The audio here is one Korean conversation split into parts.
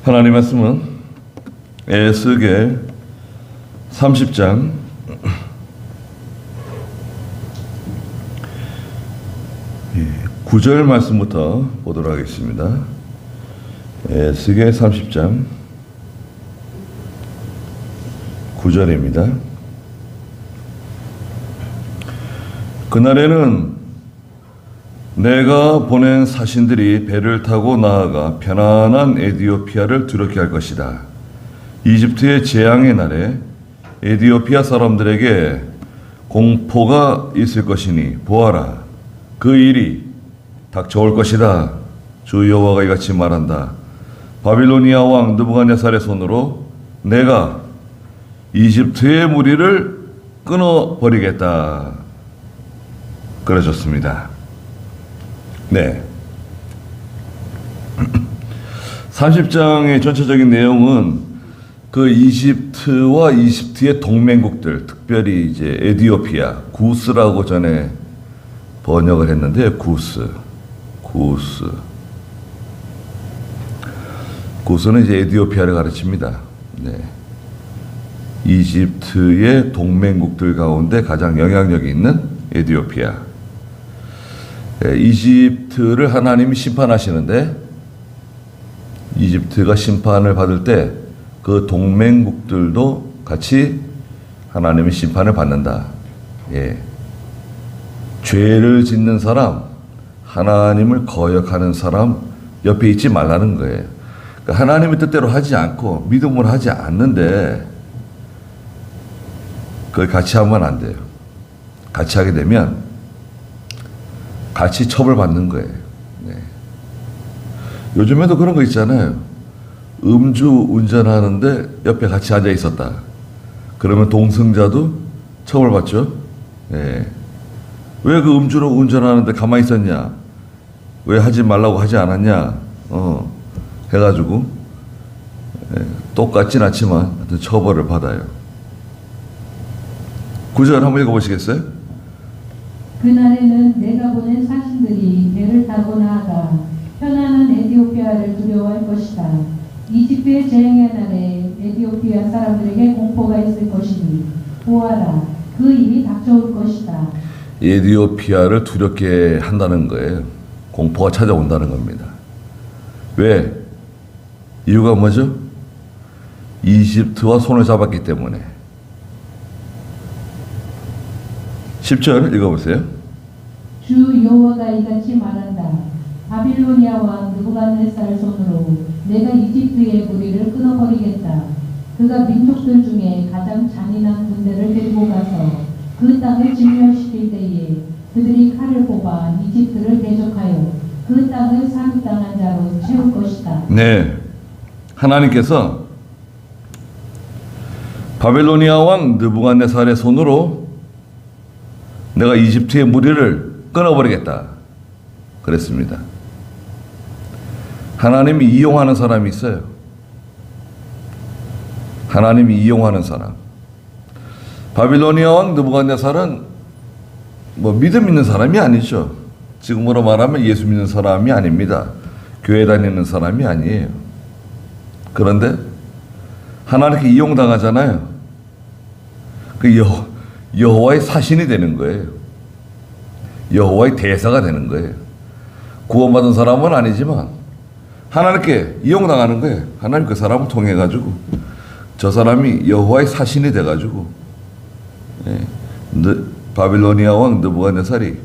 하나님 말씀은 에스겔 30장 9절 말씀부터 보도록 하겠습니다. 에스겔 30장 9절입니다. 그날에는 내가 보낸 사신들이 배를 타고 나아가 편안한 에디오피아를 두렵게 할 것이다. 이집트의 재앙의 날에 에디오피아 사람들에게 공포가 있을 것이니 보아라, 그 일이 닥쳐올 것이다. 주 여호와가 이같이 말한다. 바빌로니아 왕 느부갓네살의 손으로 내가 이집트의 무리를 끊어버리겠다. 그러셨습니다. 네. 30장의 전체적인 내용은 그 이집트와 이집트의 동맹국들, 특별히 이제 에디오피아, 구스라고 전에 번역을 했는데, 구스는 이제 에디오피아를 가르칩니다. 네. 이집트의 동맹국들 가운데 가장 영향력이 있는 에디오피아. 네, 이집트를 하나님이 심판하시는데, 이집트가 심판을 받을 때 그 동맹국들도 같이 하나님의 심판을 받는다. 예. 죄를 짓는 사람, 하나님을 거역하는 사람 옆에 있지 말라는 거예요. 그러니까 하나님의 뜻대로 하지 않고 믿음으로 하지 않는데 그걸 같이 하면 안 돼요. 같이 하게 되면 같이 처벌받는 거예요. 네. 요즘에도 그런 거 있잖아요. 음주 운전하는데 옆에 같이 앉아 있었다. 그러면 동승자도 처벌받죠. 네. 왜 그 음주로 운전하는데 가만히 있었냐? 왜 하지 말라고 하지 않았냐? 해가지고 똑같진 않지만 하여튼 처벌을 받아요. 9절 한번 읽어보시겠어요? 그날에는 내가 보낸 사신들이 배를 타고 나아가 편안한 에디오피아를 두려워할 것이다. 이집트의 재앙의 날에 에디오피아 사람들에게 공포가 있을 것이니 보아라, 그 일이 닥쳐올 것이다. 에디오피아를 두렵게 한다는 거예요. 공포가 찾아온다는 겁니다. 왜? 이유가 뭐죠? 이집트와 손을 잡았기 때문에. 10절 읽어보세요. 주 여호와가 이같이 말한다. 바빌로니아 왕 느부갓네살 손으로 내가 이집트의 무리를 끊어버리겠다. 그가 민족들 중에 가장 잔인한 군대를 데리고 가서 그 땅을 진멸시킬 때에 그들이 칼을 뽑아 이집트를 대적하여 그 땅을 사륙당한 자로 채울 것이다. 네, 하나님께서 바빌로니아 왕 느부갓네살의 손으로 내가 이집트의 무리를 끊어버리겠다 그랬습니다. 하나님이 이용하는 사람이 있어요. 하나님이 이용하는 사람. 바빌로니아 왕 느부갓네살은 뭐 믿음 있는 사람이 아니죠. 지금으로 말하면 예수 믿는 사람이 아닙니다. 교회 다니는 사람이 아니에요. 그런데 하나님께 이용당하잖아요. 그 여호와의 사신이 되는 거예요. 여호와의 대사가 되는 거예요. 구원받은 사람은 아니지만 하나님께 이용당하는 거예요. 하나님 그 사람을 통해 가지고 저 사람이 여호와의 사신이 돼 가지고 바빌로니아 왕 느부갓네살이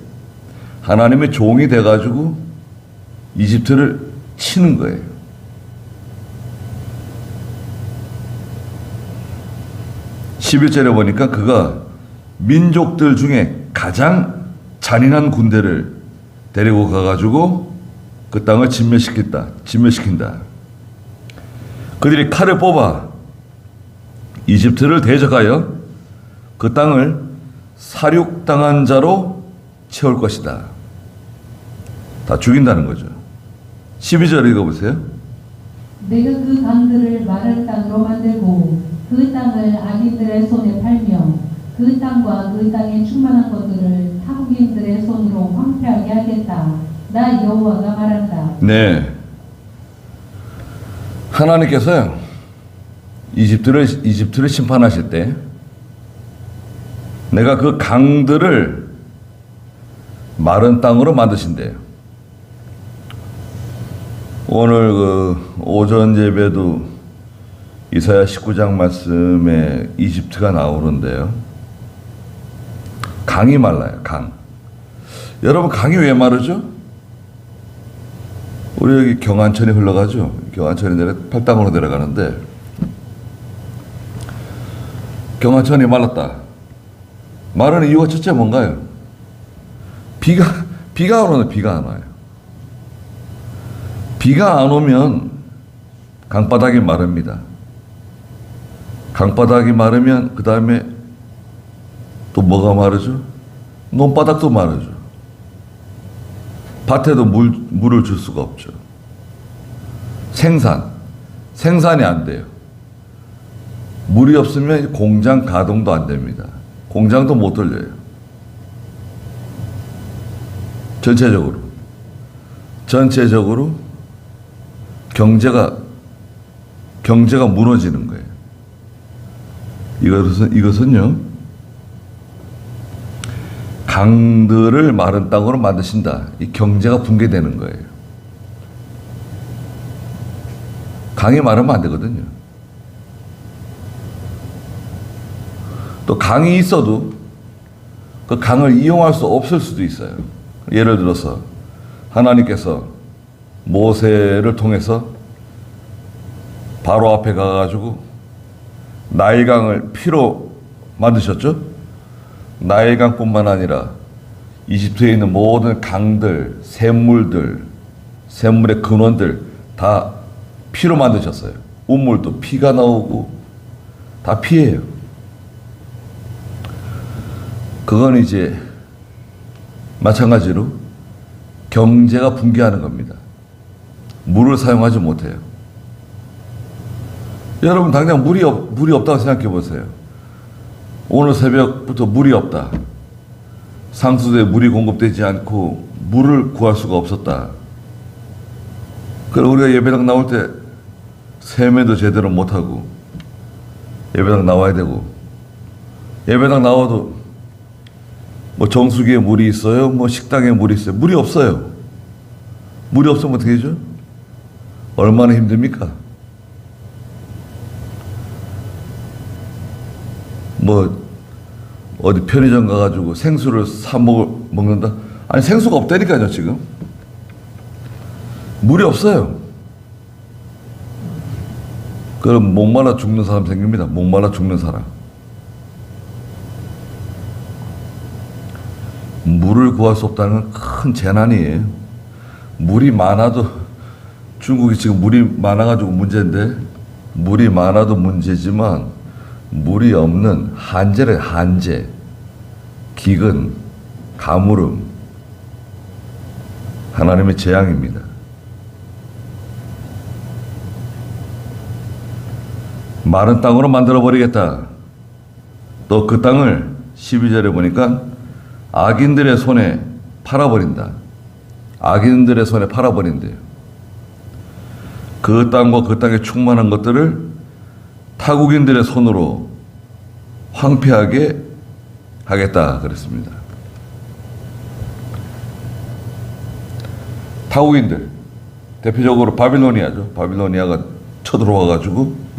하나님의 종이 돼 가지고 이집트를 치는 거예요. (11절에) 보니까 그가 민족들 중에 가장 잔인한 군대를 데리고 가가지고 그 땅을 진멸시킨다. 그들이 칼을 뽑아 이집트를 대적하여 그 땅을 사륙당한 자로 채울 것이다. 다 죽인다는 거죠. 12절 읽어보세요. 내가 그 강들을 마른 땅으로 만들고 그 땅을 악인들의 손에 팔며 그 땅과 그 땅에 충만한 것들을 타국인들의 손으로 황폐하게 하겠다. 나 여호와가 말한다. 네. 하나님께서요, 이집트를 심판하실 때 내가 그 강들을 마른 땅으로 만드신대요. 오늘 그 오전 예배도 이사야 19장 말씀에 이집트가 나오는데요. 강이 말라요, 강. 여러분, 강이 왜 마르죠? 우리 여기 경안천이 흘러가죠. 경안천이 팔당으로 내려가는데, 경안천이 말랐다. 마르는 이유가 첫째 뭔가요? 비가 안 오는 비가 안 와요. 비가 안 오면 강바닥이 마릅니다. 강바닥이 마르면 그 다음에 또 뭐가 마르죠? 논바닥도 마르죠. 밭에도 물을 줄 수가 없죠. 생산이 안 돼요. 물이 없으면 공장 가동도 안 됩니다. 공장도 못 돌려요. 전체적으로 경제가 무너지는 거예요. 이것은요, 강들을 마른 땅으로 만드신다. 이 경제가 붕괴되는 거예요. 강이 마르면 안 되거든요. 또 강이 있어도 그 강을 이용할 수 없을 수도 있어요. 예를 들어서 하나님께서 모세를 통해서 바로 앞에 가가지고 나일강을 피로 만드셨죠? 나일강뿐만 아니라 이집트에 있는 모든 강들, 샘물의 근원들 다 피로 만드셨어요. 우물도 피가 나오고 다 피예요. 그건 이제 마찬가지로 경제가 붕괴하는 겁니다. 물을 사용하지 못해요. 여러분, 당장 물이 없다고 생각해 보세요. 오늘 새벽부터 물이 없다. 상수도에 물이 공급되지 않고 물을 구할 수가 없었다. 그럼 우리가 예배당 나올 때 세매도 제대로 못하고 예배당 나와야 되고, 예배당 나와도 뭐 정수기에 물이 있어요? 뭐 식당에 물이 있어요? 물이 없어요. 물이 없으면 어떻게 되죠? 얼마나 힘듭니까? 뭐 어디 편의점 가가지고 생수를 사 먹는다? 아니, 생수가 없다니까요. 지금 물이 없어요. 그럼 목말라 죽는 사람 생깁니다. 목말라 죽는 사람. 물을 구할 수 없다는 건 큰 재난이에요. 물이 많아도, 중국이 지금 물이 많아가지고 문제인데, 물이 많아도 문제지만 물이 없는 한재래, 한재. 기근, 가물음. 하나님의 재앙입니다. 마른 땅으로 만들어버리겠다. 또 그 땅을 12절에 보니까 악인들의 손에 팔아버린다. 악인들의 손에 팔아버린대요. 그 땅과 그 땅에 충만한 것들을 타국인들의 손으로 황폐하게 하겠다 그랬습니다. 타국인들, 대표적으로 바빌로니아죠. 바빌로니아가 쳐들어와가지고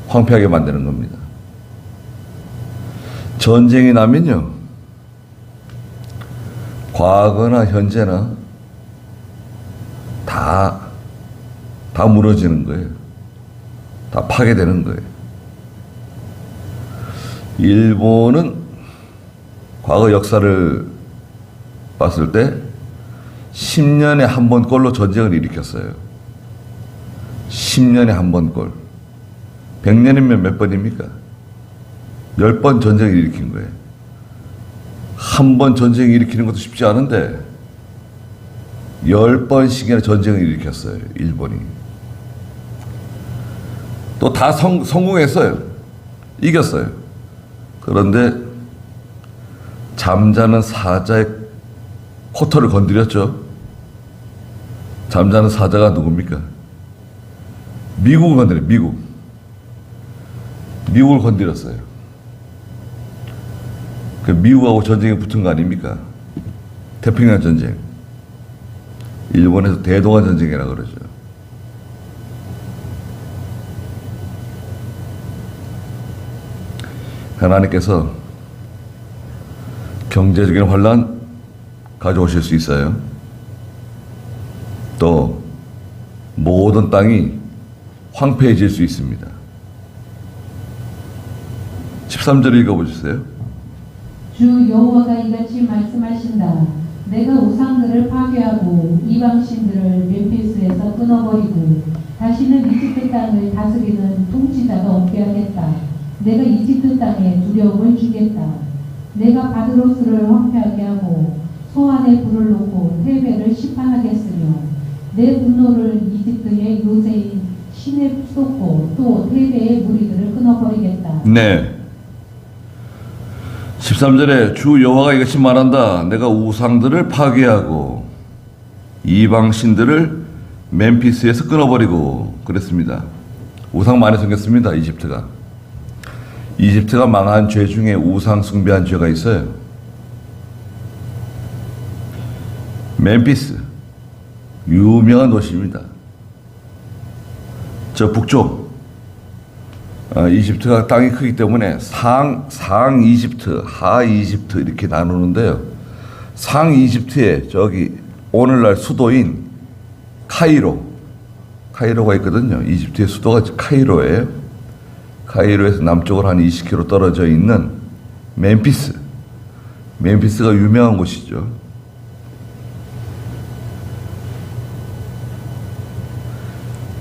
황폐하게 만드는 겁니다. 전쟁이 나면요, 과거나 현재나 다 무너지는 거예요. 다 파괴되는 거예요. 일본은 과거 역사를 봤을 때 10년에 한 번 꼴로 전쟁을 일으켰어요. 10년에 한 번 꼴. 100년이면 몇 번입니까? 10번 전쟁을 일으킨 거예요. 한 번 전쟁을 일으키는 것도 쉽지 않은데 10번씩이나 전쟁을 일으켰어요. 일본이. 또 다 성공했어요. 이겼어요. 그런데 잠자는 사자의 코털을 건드렸죠. 잠자는 사자가 누굽니까? 미국을 건드려, 미국을 건드렸어요. 그 미국하고 전쟁이 붙은 거 아닙니까? 태평양 전쟁. 일본에서 대동아 전쟁이라 그러죠. 하나님께서 경제적인 환란 가져오실 수 있어요. 또 모든 땅이 황폐해질 수 있습니다. 13절 읽어보세요. 주 여호와가 이같이 말씀하신다. 내가 우상들을 파괴하고 이방신들을 멤피스에서 끊어버리고 다시는 이집트 땅을 다스리는 통치자가 없게 하겠다. 내가 이집트 땅에 두려움을 주겠다. 내가 바드로스를 황폐하게 하고 소안에 불을 놓고 테베를 심판하겠으며 내 분노를 이집트의 요새인 신에 쏟고 또 테베의 무리들을 끊어버리겠다. 네. 13절에 주 여호와가 이같이 말한다. 내가 우상들을 파괴하고 이방신들을 멤피스에서 끊어버리고 그랬습니다. 우상 많이 생겼습니다. 이집트가 망한 죄 중에 우상 숭배한 죄가 있어요. 멤피스 유명한 도시입니다. 저 북쪽 이집트가 땅이 크기 때문에 상 이집트, 하 이집트 이렇게 나누는데요. 상 이집트에 저기 오늘날 수도인 카이로가 있거든요. 이집트의 수도가 카이로예요. 카이로에서 남쪽으로 한 20km 떨어져 있는 멤피스가 유명한 곳이죠.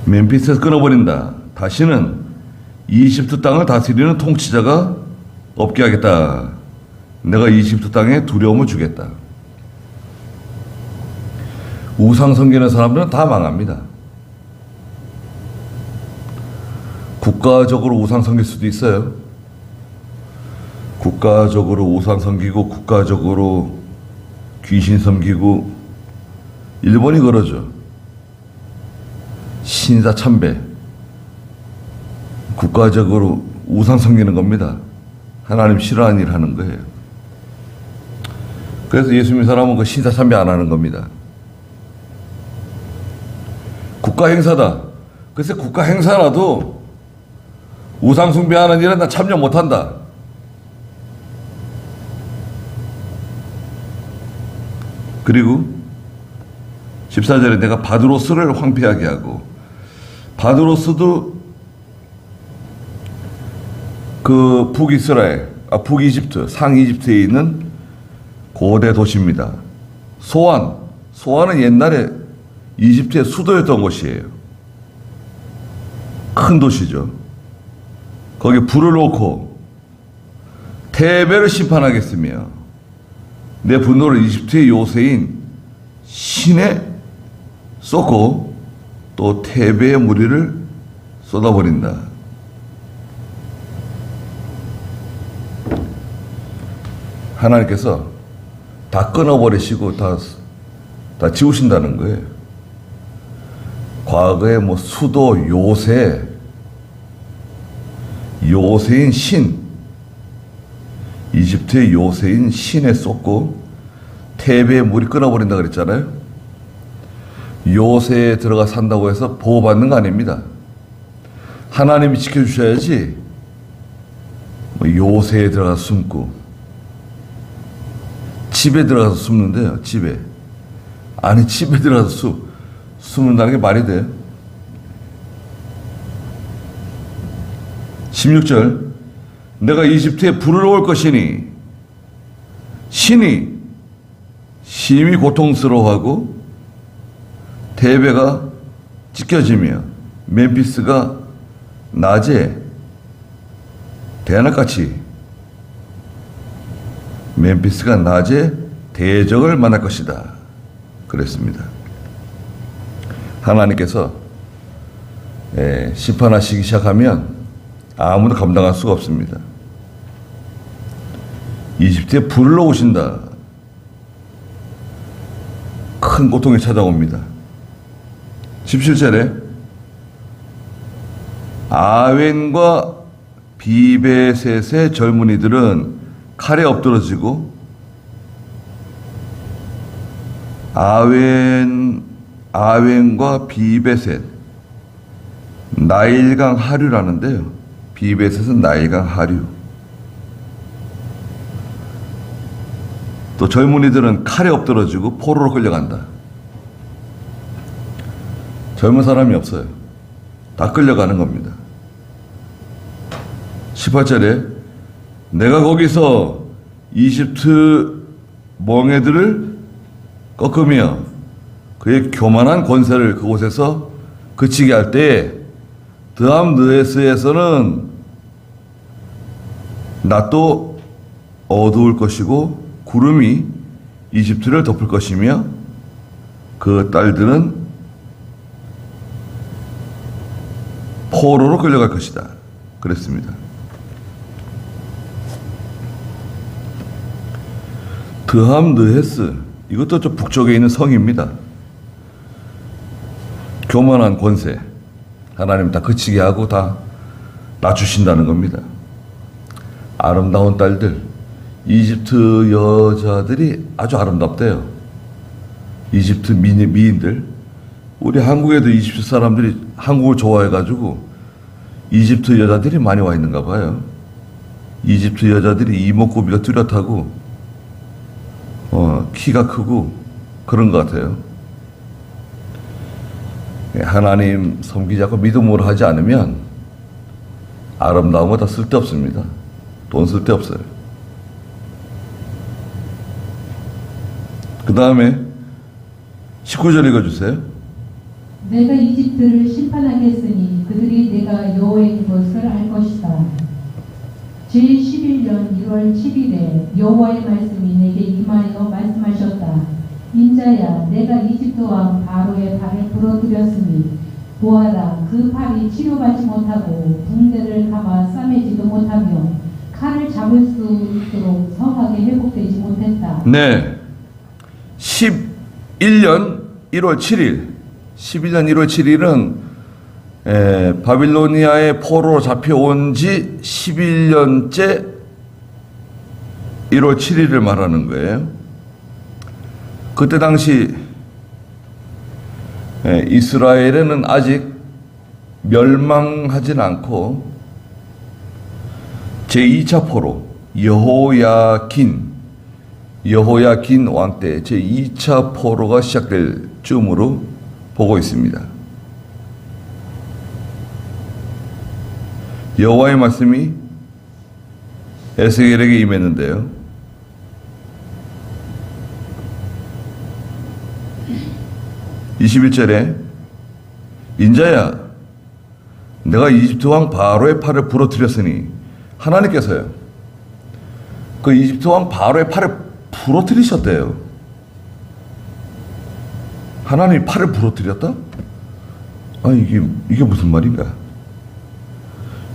멤피스에서 끊어버린다. 다시는 이집트 땅을 다스리는 통치자가 없게 하겠다. 내가 이집트 땅에 두려움을 주겠다. 우상 섬기는 사람들은 다 망합니다. 국가적으로 우상 섬길 수도 있어요. 국가적으로 우상 섬기고 국가적으로 귀신 섬기고 일본이 그러죠. 신사 참배. 국가적으로 우상 섬기는 겁니다. 하나님 싫어하는 일 하는 거예요. 그래서 예수 믿는 사람은 그 신사 참배 안 하는 겁니다. 국가 행사다. 글쎄 국가 행사라도 우상 숭배하는 일은 나 참여 못한다. 그리고 14절에 내가 바드로스를 황폐하게 하고, 바드로스도 그 북이집트, 상이집트에 있는 고대 도시입니다. 소안은 옛날에 이집트의 수도였던 곳이에요. 큰 도시죠. 거기 불을 놓고 테베를 심판하겠으며 내 분노를 이집트의 요새인 신에 쏟고 또 테베의 무리를 쏟아버린다. 하나님께서 다 끊어버리시고 다 지우신다는 거예요. 과거에 뭐 수도 요새인 신, 이집트의 요새인 신에 쏟고 테베의 물이 끊어버린다 그랬잖아요. 요새에 들어가 산다고 해서 보호받는 거 아닙니다. 하나님이 지켜주셔야지 뭐 요새에 들어가 숨고 집에 들어가서 숨는데요. 집에 들어가서 숨는다는 게 말이 돼요? 16절 내가 이집트에 불을 놓을 것이니 신이 심히 고통스러워하고 테베가 찢겨지며 멤피스가 낮에 대낮같이 멤피스가 낮에 대적을 만날 것이다. 그랬습니다. 하나님께서 심판하시기 시작하면 아무도 감당할 수가 없습니다. 이집트에 불을 놓으신다. 큰 고통이 찾아옵니다. 17절에 아웬과 비베셋의 젊은이들은 칼에 엎드러지고 아웬과 비베셋, 나일강 하류라는데요. 비베셋은 나일강 하류. 또 젊은이들은 칼에 엎드러지고 포로로 끌려간다. 젊은 사람이 없어요. 다 끌려가는 겁니다. 18절에 내가 거기서 이집트 멍에들을 꺾으며 그의 교만한 권세를 그곳에서 그치게 할 때에 드함느헤스에서는 낮도 어두울 것이고 구름이 이집트를 덮을 것이며 그 딸들은 포로로 끌려갈 것이다. 그랬습니다. 드함느헤스, 이것도 좀 북쪽에 있는 성입니다. 교만한 권세, 하나님 다 그치게 하고 다 낮추신다는 겁니다. 아름다운 딸들, 이집트 여자들이 아주 아름답대요. 이집트 미인들. 우리 한국에도 이집트 사람들이 한국을 좋아해가지고 이집트 여자들이 많이 와 있는가 봐요. 이집트 여자들이 이목구비가 뚜렷하고 키가 크고 그런 것 같아요. 하나님 섬기자고 믿음으로 하지 않으면 아름다움은 다 쓸데없습니다. 돈 쓸데없어요. 그 다음에 19절 읽어주세요. 내가 이집트를 심판하겠으니 그들이 내가 여호와인 것을 알 것이다. 제11년 1월 7일에 여호와의 말씀이 내게 임하여 말씀하셨다. 인자야, 내가 이집트 왕 바로의 발을 부러뜨렸으니 보아라, 그 팔이 치료받지 못하고 붕대를 감아 싸매지도 못하며 칼을 잡을 수 있도록 성하게 회복되지 못했다. 네, 11년 1월 7일 11년 1월 7일은 바빌로니아의 포로로 잡혀온 지 11년째 1월 7일을 말하는 거예요. 그때 당시 이스라엘에는 아직 멸망하진 않고 제2차 포로 여호야긴 왕 때 제2차 포로가 시작될 즈음으로 보고 있습니다. 여호와의 말씀이 에스겔에게 임했는데요. 21절에 인자야, 내가 이집트 왕 바로의 팔을 부러뜨렸으니, 하나님께서요, 그 이집트 왕 바로의 팔을 부러뜨리셨대요. 하나님이 팔을 부러뜨렸다? 이게 무슨 말인가?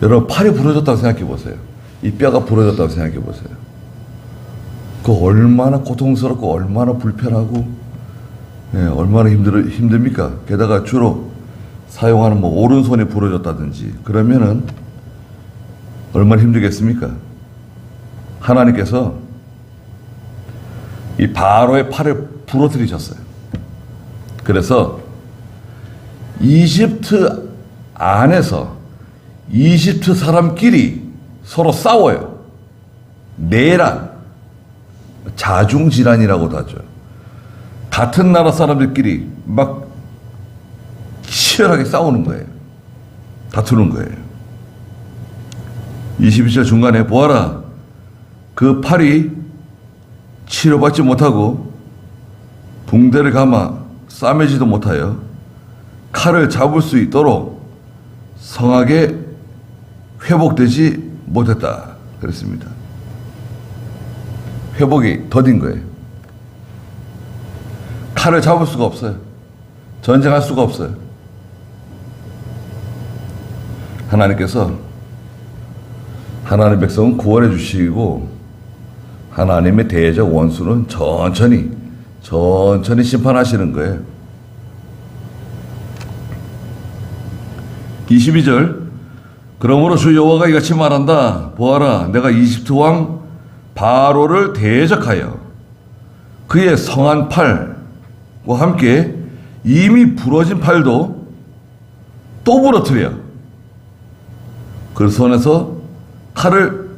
여러분, 팔이 부러졌다고 생각해 보세요. 이 뼈가 부러졌다고 생각해 보세요. 그 얼마나 고통스럽고 얼마나 불편하고 얼마나 힘듭니까? 게다가 주로 사용하는 오른손이 부러졌다든지 그러면은 얼마나 힘들겠습니까? 하나님께서 이 바로의 팔을 부러뜨리셨어요. 그래서 이집트 안에서 이집트 사람끼리 서로 싸워요. 내란, 자중질환이라고도 하죠. 같은 나라 사람들끼리 막 치열하게 싸우는 거예요. 다투는 거예요. 22절 중간에 보아라, 그 팔이 치료받지 못하고 붕대를 감아 싸매지도 못하여 칼을 잡을 수 있도록 성하게 회복되지 못했다. 그랬습니다. 회복이 더딘 거예요. 칼을 잡을 수가 없어요. 전쟁할 수가 없어요. 하나님께서 하나님의 백성은 구원해 주시고 하나님의 대적 원수는 천천히 심판하시는 거예요. 22절 그러므로 주 여호와가 이같이 말한다. 보아라, 내가 이집트 왕 바로를 대적하여 그의 성한 팔과 함께 이미 부러진 팔도 또 부러뜨려 그 손에서 칼을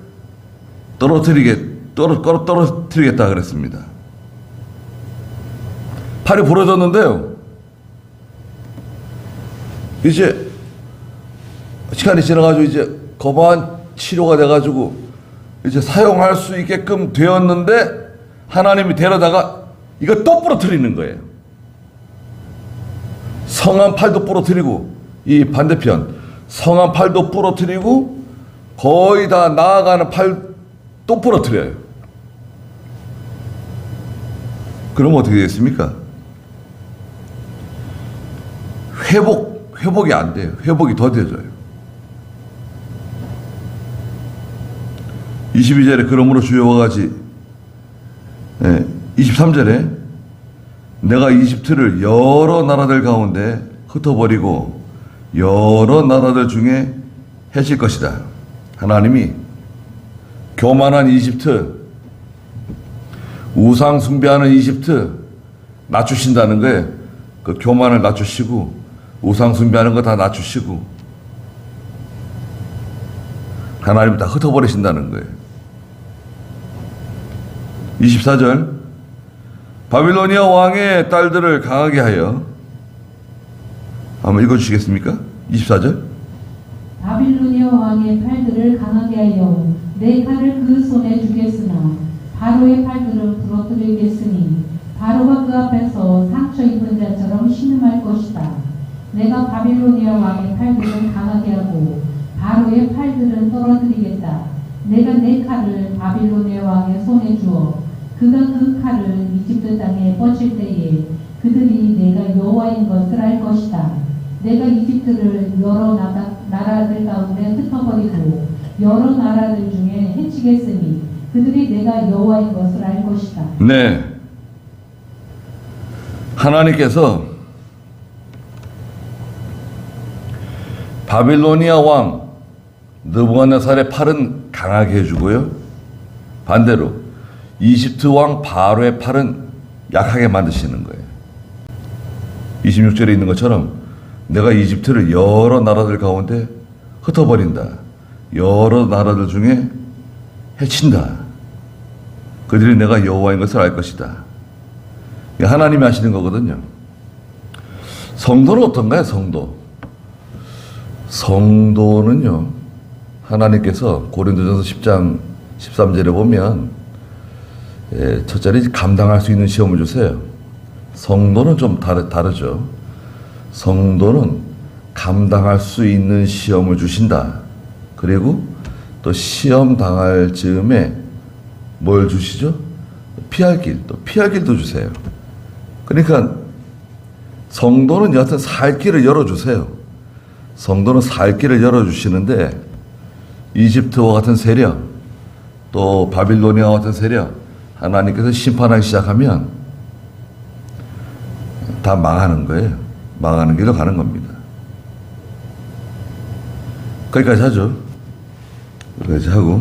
떨어뜨리겠다 그랬습니다. 팔이 부러졌는데요. 이제 시간이 지나가지고 이제 거부한 치료가 돼가지고 이제 사용할 수 있게끔 되었는데 하나님이 데려다가 이거 또 부러뜨리는 거예요. 성한 팔도 부러뜨리고 이 반대편 성한 팔도 부러뜨리고 거의 다 나아가는 팔 또 부러뜨려요. 그럼 어떻게 되겠습니까? 회복이 안 돼요. 회복이 더뎌져요. 22절에 그러므로 주 여호와가 같이 23절에 내가 이집트를 여러 나라들 가운데 흩어버리고 여러 나라들 중에 해칠 것이다. 하나님이 교만한 이집트, 우상 숭배하는 이집트 낮추신다는 거예요. 그 교만을 낮추시고 우상 숭배하는 거 다 낮추시고 하나님 다 흩어버리신다는 거예요. 24절 바빌로니아 왕의 딸들을 강하게 하여 한번 읽어주시겠습니까? 24절 바빌로니아 왕의 팔들을 강하게 하여 내 칼을 그 손에 주겠으나 바로의 팔들을 부러뜨리겠으니 바로가 그 앞에서 상처 입은 자처럼 신음할 것이다. 내가 바빌로니아 왕의 팔들을 강하게 하고 바로의 팔들은 떨어뜨리겠다. 내가 내 칼을 바빌로니아 왕의 손에 주어 그가 그 칼을 이집트 땅에 뻗칠 때에 그들이 내가 여호와인 것을 알 것이다. 내가 이집트를 여러 나라들 가운데 흩어버리고 여러 나라들 중에 해치겠으니 그들이 내가 여호와인 것을 알 것이다. 네, 하나님께서 바빌로니아 왕 느부갓네살의 팔은 강하게 해주고요, 반대로 이집트 왕 바로의 팔은 약하게 만드시는 거예요. 26절에 있는 것처럼 내가 이집트를 여러 나라들 가운데 흩어버린다. 여러 나라들 중에 해친다. 그들이 내가 여호와인 것을 알 것이다. 하나님이 하시는 거거든요. 성도는 어떤가요? 성도는요, 하나님께서 고린도전서 10장 13절에 보면 첫째는 감당할 수 있는 시험을 주세요. 성도는 좀 다르죠. 성도는 감당할 수 있는 시험을 주신다. 그리고 또 시험 당할 즈음에 뭘 주시죠? 피할 길도 주세요. 그러니까 성도는 여하튼 살 길을 열어주세요. 성도는 살 길을 열어주시는데 이집트와 같은 세력, 또 바빌로니아와 같은 세력, 하나님께서 심판하기 시작하면 다 망하는 거예요. 망하는 길로 가는 겁니다. 거기까지 하죠. 거기까지 하고